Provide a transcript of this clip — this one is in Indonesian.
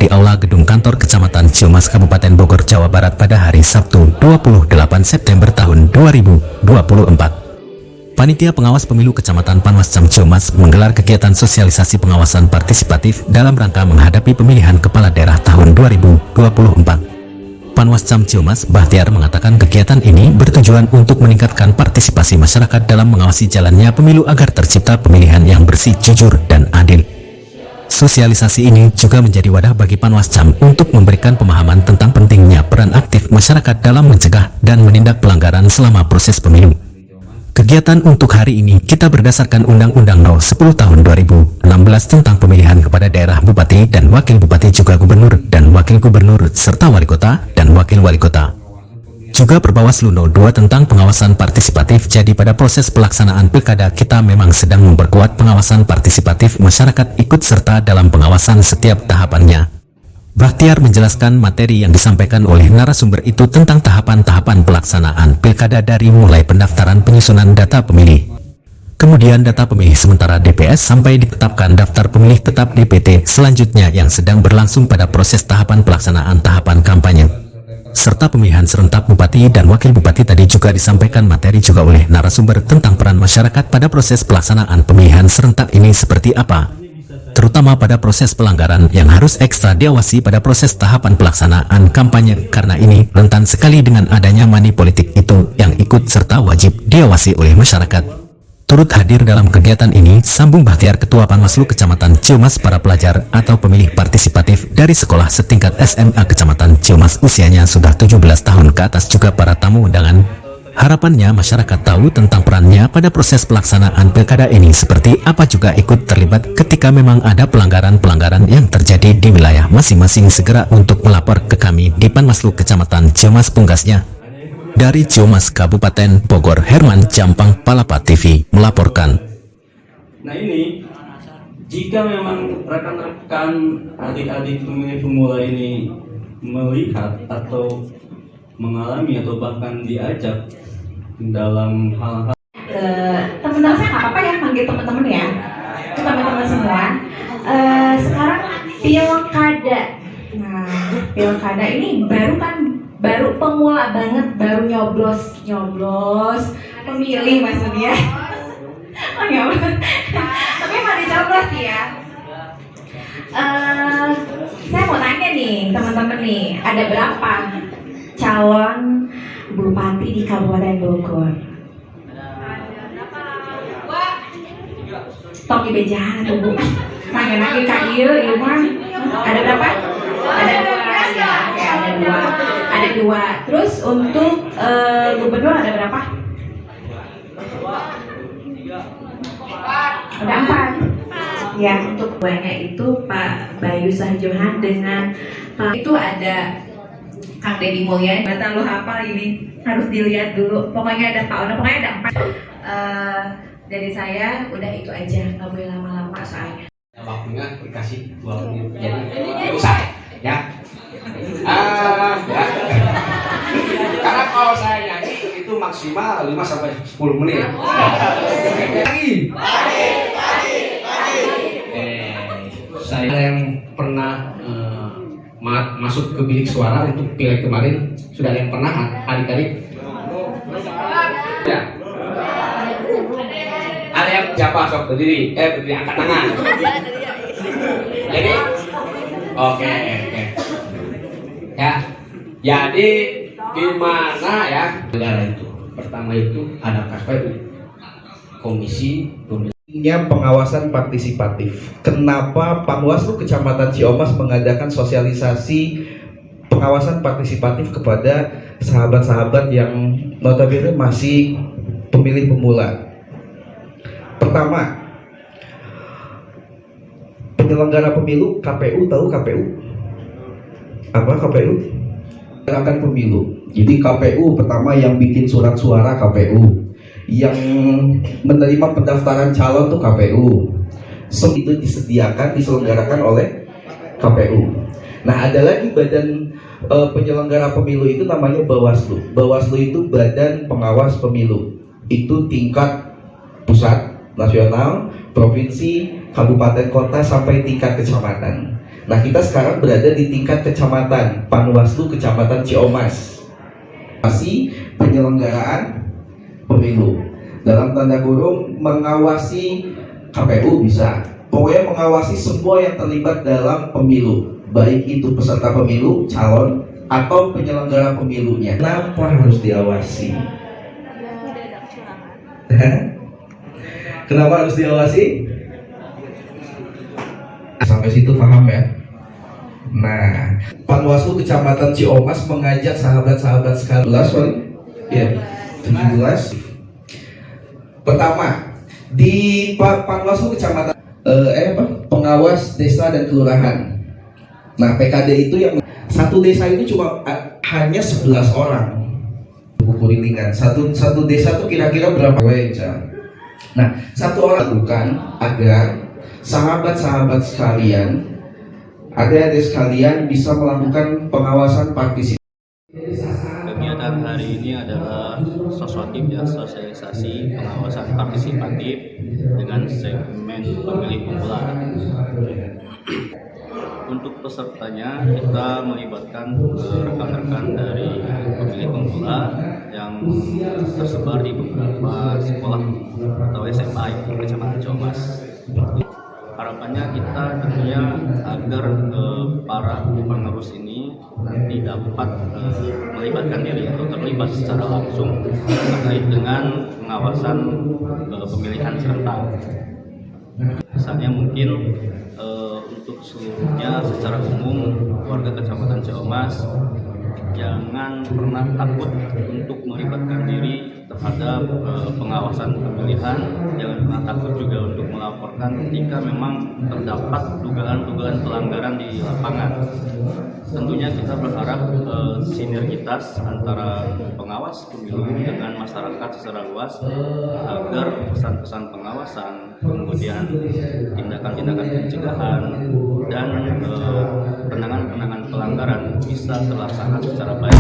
di Aula Gedung Kantor Kecamatan Ciumas, Kabupaten Bogor, Jawa Barat pada hari Sabtu 28 September tahun 2024. Panitia Pengawas Pemilu Kecamatan Panwascam Ciumas menggelar kegiatan sosialisasi pengawasan partisipatif dalam rangka menghadapi pemilihan kepala daerah tahun 2024. Panwascam Ciumas Bahtiar mengatakan kegiatan ini bertujuan untuk meningkatkan partisipasi masyarakat dalam mengawasi jalannya pemilu agar tercipta pemilihan yang bersih, jujur, dan adil. Sosialisasi ini juga menjadi wadah bagi Panwascam untuk memberikan pemahaman tentang pentingnya peran aktif masyarakat dalam mencegah dan menindak pelanggaran selama proses pemilu. Kegiatan untuk hari ini kita berdasarkan Undang-Undang No. 10 Tahun 2016 tentang pemilihan kepada daerah Bupati dan Wakil Bupati, juga Gubernur dan Wakil Gubernur, serta Wali Kota dan Wakil Wali Kota. Juga Perbawaslu No. 2 tentang pengawasan partisipatif. Jadi pada proses pelaksanaan pilkada kita memang sedang memperkuat pengawasan partisipatif, masyarakat ikut serta dalam pengawasan setiap tahapannya. Bahtiar menjelaskan materi yang disampaikan oleh narasumber itu tentang tahapan-tahapan pelaksanaan pilkada dari mulai pendaftaran, penyusunan data pemilih, kemudian data pemilih sementara DPS sampai ditetapkan daftar pemilih tetap DPT, selanjutnya yang sedang berlangsung pada proses tahapan pelaksanaan tahapan kampanye, serta pemilihan serentak Bupati dan Wakil Bupati. Tadi juga disampaikan materi juga oleh narasumber tentang peran masyarakat pada proses pelaksanaan pemilihan serentak ini seperti apa, terutama pada proses pelanggaran yang harus ekstra diawasi pada proses tahapan pelaksanaan kampanye, karena ini rentan sekali dengan adanya money politik itu yang ikut serta wajib diawasi oleh masyarakat. Turut hadir dalam kegiatan ini sambung Bahtiar Ketua Panwaslu Kecamatan Ciumas, para pelajar atau pemilih partisipatif dari sekolah setingkat SMA Kecamatan Ciumas usianya sudah 17 tahun ke atas, juga para tamu undangan. Harapannya masyarakat tahu tentang perannya pada proses pelaksanaan pilkada ini seperti apa, juga ikut terlibat ketika memang ada pelanggaran-pelanggaran yang terjadi di wilayah masing-masing segera untuk melapor ke kami di Panwaslu Kecamatan Ciumas, punggasnya. Dari Ciumas, Kabupaten Bogor, Herman Jampang, Palapa TV melaporkan. Nah ini, jika memang rekan-rekan adik-adik pemilih pemula ini melihat atau mengalami atau bahkan diajak dalam hal-hal teman-teman, saya nggak apa-apa ya panggil teman-teman ya, teman-teman semua. Sekarang pilkada. Nah, pilkada ini baru pemula banget, baru nyoblos pemilih maksudnya. Oh ya, tapi masih nyoblos ya. Saya mau tanya nih teman-teman nih, ada berapa calon bupati di Kabupaten Bogor? Tok di bejahan tuh Bu. Nanya lagi Kak Ieu mah. Ada berapa? Ada dua ya, ada dua. Terus untuk gubernur ada berapa? Ada 4. Ya, untuk duanya itu Pak Bayu Sahjohan dengan Pak itu ada Kang Deddy Mulyadi. Mata lu hafal ini, harus dilihat dulu. Pokoknya ada Pak Ono, pokoknya ada 4. Dari saya udah itu aja, nggak boleh lama-lama soalnya. Waktunya dikasih 2 menit, jadi usah ya. Ya. Karena kalau saya nyanyi itu maksimal 5-10 menit. Lagi. Saya yang pernah masuk ke bilik suara untuk pileg kemarin, sudah ada yang pernah adik-adik? Ya. Ada yang siapa sok berdiri angkat tangan. Jadi oke. Ya. Jadi di mana ya negara itu? Pertama itu ada KPU, Komisi Pemilihan Pengawasan Partisipatif. Kenapa Panwaslu Kecamatan Ciumas mengadakan sosialisasi pengawasan partisipatif kepada sahabat-sahabat yang notabene masih pemilih pemula? Pertama, penyelenggara pemilu KPU, tahu KPU? Apa KPU? Akan pemilu. Jadi KPU pertama yang bikin surat suara KPU, yang menerima pendaftaran calon tuh KPU. Itu diselenggarakan oleh KPU. Nah, ada lagi badan penyelenggara pemilu itu namanya Bawaslu. Bawaslu itu badan pengawas pemilu. Itu tingkat pusat, nasional, provinsi, kabupaten, kota, sampai tingkat kecamatan. Nah, kita sekarang berada di tingkat kecamatan, Panwaslu Kecamatan Ciomas. Masih penyelenggaraan pemilu. Dalam tanda kurung mengawasi KPU bisa. Pokoknya mengawasi semua yang terlibat dalam pemilu, baik itu peserta pemilu, calon, atau penyelenggara pemilunya. Kenapa harus diawasi? Kenapa harus diawasi? Sampai situ paham ya? Nah, Panwaslu Kecamatan Ciomas mengajak sahabat-sahabat sekalian, ya, 17. Pertama, di Panwaslu Kecamatan pengawas desa dan kelurahan. Nah, PKD itu yang satu desa itu cuma hanya 11 orang. Kurilingan. Satu desa tuh kira-kira berapa weja? Nah, satu orang lakukan agar sahabat-sahabat sekalian, adik-adik sekalian bisa melakukan pengawasan partisipatif. Kegiatan hari ini adalah soswatif ya, sosialisasi pengawasan partisipatif dengan segmen pemilih pemula. Untuk pesertanya kita melibatkan rekan-rekan dari pemilih pemula yang tersebar di beberapa sekolah atau SMA di Kecamatan Ciomas. Harapannya kita tentunya agar para pengurus ini nanti dapat melibatkan diri atau terlibat secara langsung terkait dengan pengawasan pemilihan serentak. Misalnya mungkin untuk seluruhnya secara umum warga Kecamatan Ciomas jangan pernah takut untuk melibatkan diri terhadap pengawasan pemilihan, jangan pernah takut juga untuk melaporkan ketika memang terdapat dugaan-dugaan pelanggaran di lapangan. Tentunya kita berharap sinergitas antara pengawas pemilu dengan masyarakat secara luas agar pesan-pesan pengawasan, kemudian tindakan-tindakan pencegahan dan penanganan pelanggaran bisa terlaksana secara baik.